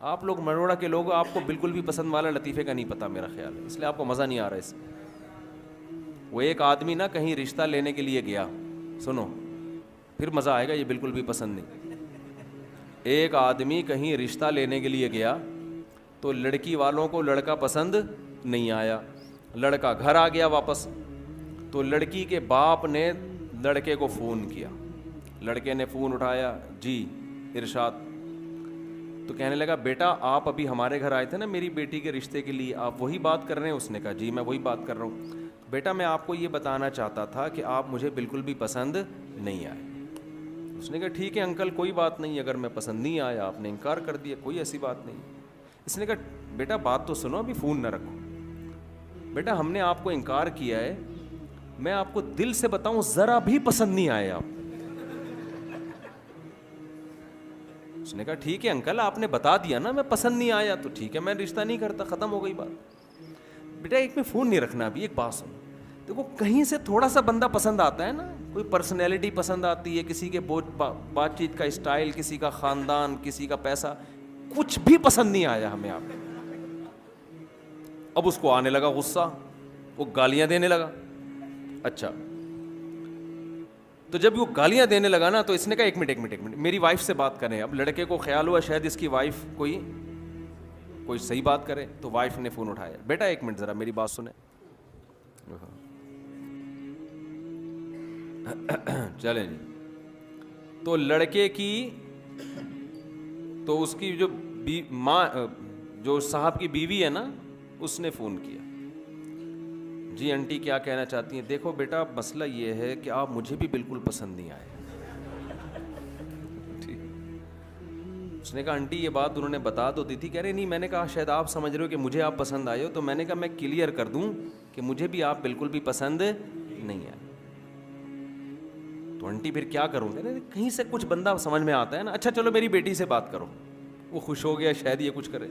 آپ لوگ مروڑا کے لوگ، آپ کو بالکل بھی پسند والا لطیفے کا نہیں پتہ میرا خیال ہے، اس لیے آپ کو مزہ نہیں آ رہا اس میں. وہ ایک آدمی نا کہیں رشتہ لینے کے لیے گیا، سنو پھر مزہ آئے گا، یہ بالکل بھی پسند نہیں. ایک آدمی کہیں رشتہ لینے کے لیے گیا تو لڑکی والوں کو لڑکا پسند نہیں آیا. لڑکا گھر آ گیا واپس، تو لڑکی کے باپ نے لڑکے کو فون کیا. لڑکے نے فون اٹھایا، جی ارشاد. تو کہنے لگا بیٹا آپ ابھی ہمارے گھر آئے تھے نا میری بیٹی کے رشتے کے لیے، آپ وہی بات کر رہے ہیں؟ اس نے کہا جی میں وہی بات کر رہا ہوں. بیٹا میں آپ کو یہ بتانا چاہتا تھا کہ آپ مجھے بالکل بھی پسند نہیں آئے. اس نے کہا ٹھیک ہے انکل کوئی بات نہیں، اگر میں پسند نہیں آیا آپ نے انکار کر دیا، کوئی ایسی بات نہیں. اس نے کہا بیٹا بات تو سنو، ابھی فون نہ رکھو. بیٹا ہم نے آپ کو انکار کیا ہے، میں آپ کو دل سے بتاؤں ذرا بھی پسند نہیں آئے آپ. اس نے کہا ٹھیک ہے انکل آپ نے بتا دیا نا میں پسند نہیں آیا تو ٹھیک ہے میں رشتہ نہیں کرتا، ختم ہو گئی بات. بیٹا ایک میں فون نہیں رکھنا، ابھی ایک بات سنو. دیکھو کہیں سے تھوڑا سا بندہ پسند آتا ہے نا، کوئی پرسنالٹی پسند آتی ہے، کسی کے بات چیت کا اسٹائل، کسی کا خاندان، کسی کا پیسہ، کچھ بھی پسند نہیں آیا ہمیں آپ. اب اس کو آنے لگا غصہ، وہ گالیاں دینے لگا. اچھا تو جب وہ گالیاں دینے لگا نا تو اس نے کہا ایک منٹ میری وائف سے بات کریں. اب لڑکے کو خیال ہوا شاید اس کی وائف کوئی صحیح بات کرے، تو وائف نے فون اٹھایا. بیٹا ایک منٹ ذرا میری بات سنیں. چلیں جی. تو لڑکے کی تو اس کی جو ماں جو صاحب کی بیوی ہے نا اس نے فون کیا. جی آنٹی کیا کہنا چاہتی ہیں؟ دیکھو بیٹا مسئلہ یہ ہے کہ آپ مجھے بھی بالکل پسند نہیں آئے. اس نے کہا آنٹی یہ بات انہوں نے بتا تو دی تھی. کہہ رہے نہیں، میں نے کہا شاید آپ سمجھ رہے ہو کہ مجھے آپ پسند آئے ہو، تو میں نے کہا میں کلیئر کر دوں کہ مجھے بھی آپ بالکل بھی پسند نہیں آئے. تو آنٹی پھر کیا کروں؟ کہہ رہے کہیں سے کچھ بندہ سمجھ میں آتا ہے نا. اچھا چلو میری بیٹی سے بات کرو. وہ خوش ہو گیا شاید یہ کچھ کرے.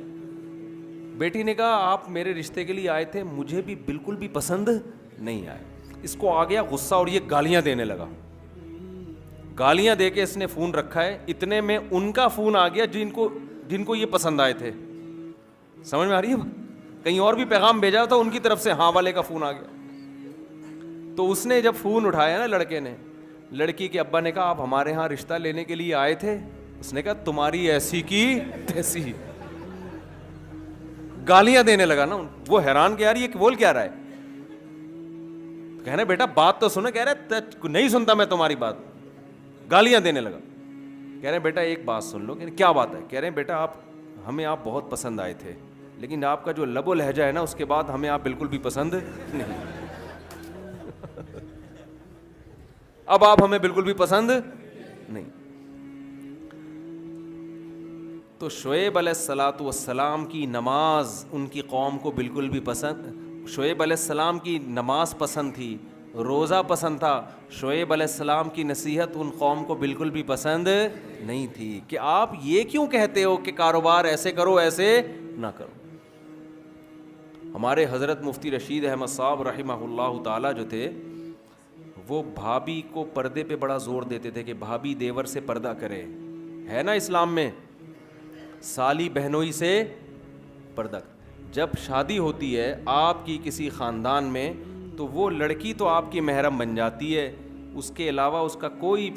بیٹی نے کہا آپ میرے رشتے کے لیے آئے تھے، مجھے بھی بالکل بھی پسند نہیں آئے. اس کو آ گیا غصہ اور یہ گالیاں دینے لگا. گالیاں دے کے اس نے فون رکھا ہے. اتنے میں ان کا فون آ گیا جن کو یہ پسند آئے تھے. سمجھ میں آ رہی ہے؟ کہیں اور بھی پیغام بھیجا تھا ان کی طرف سے، ہاں والے کا فون آ گیا. تو اس نے جب فون اٹھایا نا لڑکے نے، لڑکی کے ابا نے کہا آپ ہمارے ہاں رشتہ لینے کے لیے آئے تھے؟ اس نے کہا تمہاری ایسی کی تیسی. گالیاں دینے لگا نا. وہ حیران کہ یار یہ بول کیا رہا ہے. کہہ رہے بیٹا بات تو سنو. کہہ رہے نہیں سنتا میں تمہاری بات. گالیاں دینے لگا. کہہ رہے بیٹا ایک بات سن لو. کیا بات ہے؟ کہہ رہے بیٹا ہمیں آپ بہت پسند آئے تھے، لیکن آپ کا جو لب و لہجہ ہے نا اس کے بعد ہمیں آپ بالکل بھی پسند نہیں. اب آپ ہمیں بالکل بھی پسند نہیں. تو شعیب علیہ الصلاۃ والسلام کی نماز ان کی قوم کو بالکل بھی پسند، شعیب علیہ السلام کی نماز پسند تھی، روزہ پسند تھا. شعیب علیہ السلام کی نصیحت ان قوم کو بالکل بھی پسند نہیں تھی کہ آپ یہ کیوں کہتے ہو کہ کاروبار ایسے کرو ایسے نہ کرو. ہمارے حضرت مفتی رشید احمد صاحب رحمہ اللہ تعالی جو تھے، وہ بھابھی کو پردے پہ بڑا زور دیتے تھے کہ بھابھی دیور سے پردہ کرے. ہے نا اسلام میں سالی بہنوئی سے پردہ. جب شادی ہوتی ہے آپ کی کسی خاندان میں تو وہ لڑکی تو آپ کی محرم بن جاتی ہے، اس کے علاوہ اس کا کوئی،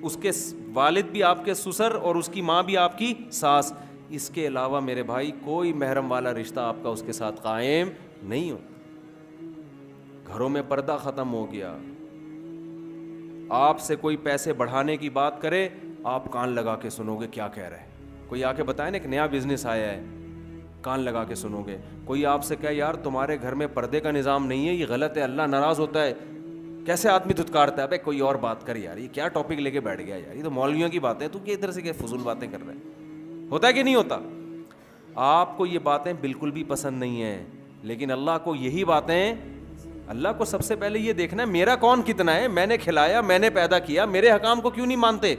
اس کے والد بھی آپ کے سسر اور اس کی ماں بھی آپ کی ساس، اس کے علاوہ میرے بھائی کوئی محرم والا رشتہ آپ کا اس کے ساتھ قائم نہیں ہو. گھروں میں پردہ ختم ہو گیا. آپ سے کوئی پیسے بڑھانے کی بات کرے آپ کان لگا کے سنو گے کیا کہہ رہا ہے. کوئی آ کے بتائے نا ایک نیا بزنس آیا ہے، کان لگا کے سنو گے. کوئی آپ سے کہے یار تمہارے گھر میں پردے کا نظام نہیں ہے، یہ غلط ہے، اللہ ناراض ہوتا ہے، کیسے آدمی دھتکارتا ہے. بھائی کوئی اور بات کر یار، یہ کیا ٹاپک لے کے بیٹھ گیا یار، یہ تو مولویوں کی باتیں، تو کہ ادھر سے کہ فضول باتیں کر رہے ہیں. ہوتا ہے کہ نہیں ہوتا؟ آپ کو یہ باتیں بالکل بھی پسند نہیں ہیں، لیکن اللہ کو یہی باتیں، اللہ کو سب سے پہلے یہ دیکھنا ہے میرا کون کتنا ہے، میں نے کھلایا، میں نے پیدا کیا، میرے حکام کو کیوں نہیں مانتے.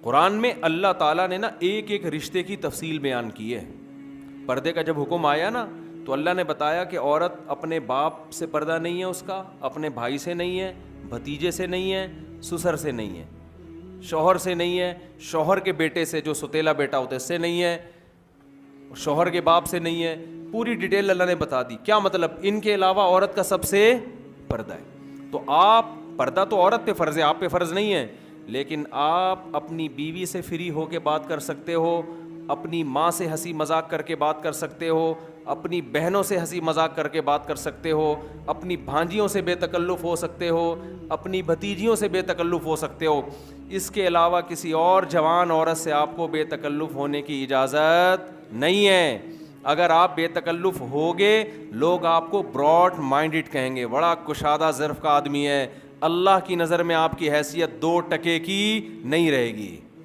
قرآن میں اللہ تعالیٰ نے نا ایک ایک رشتے کی تفصیل بیان کی ہے. پردے کا جب حکم آیا نا تو اللہ نے بتایا کہ عورت اپنے باپ سے پردہ نہیں ہے، اس کا اپنے بھائی سے نہیں ہے، بھتیجے سے نہیں ہے، سسر سے نہیں ہے. شوہر سے نہیں ہے, شوہر کے بیٹے سے جو ستیلا بیٹا ہوتا ہے اس سے نہیں ہے, شوہر کے باپ سے نہیں ہے. پوری ڈیٹیل اللہ نے بتا دی. کیا مطلب؟ ان کے علاوہ عورت کا سب سے پردہ ہے. تو آپ پردہ تو عورت پہ فرض ہے, آپ پہ فرض نہیں ہے, لیکن آپ اپنی بیوی سے فری ہو کے بات کر سکتے ہو, اپنی ماں سے ہنسی مذاق کر کے بات کر سکتے ہو, اپنی بہنوں سے ہنسی مذاق کر کے بات کر سکتے ہو, اپنی بھانجیوں سے بے تکلف ہو سکتے ہو, اپنی بھتیجیوں سے بے تکلف ہو سکتے ہو. اس کے علاوہ کسی اور جوان عورت سے آپ کو بے تکلف ہونے کی اجازت نہیں ہے. اگر آپ بے تکلف ہوگے لوگ آپ کو براڈ مائنڈڈ کہیں گے, بڑا کشادہ ظرف کا آدمی ہے. اللہ کی نظر میں آپ کی حیثیت 2% کی نہیں رہے گی.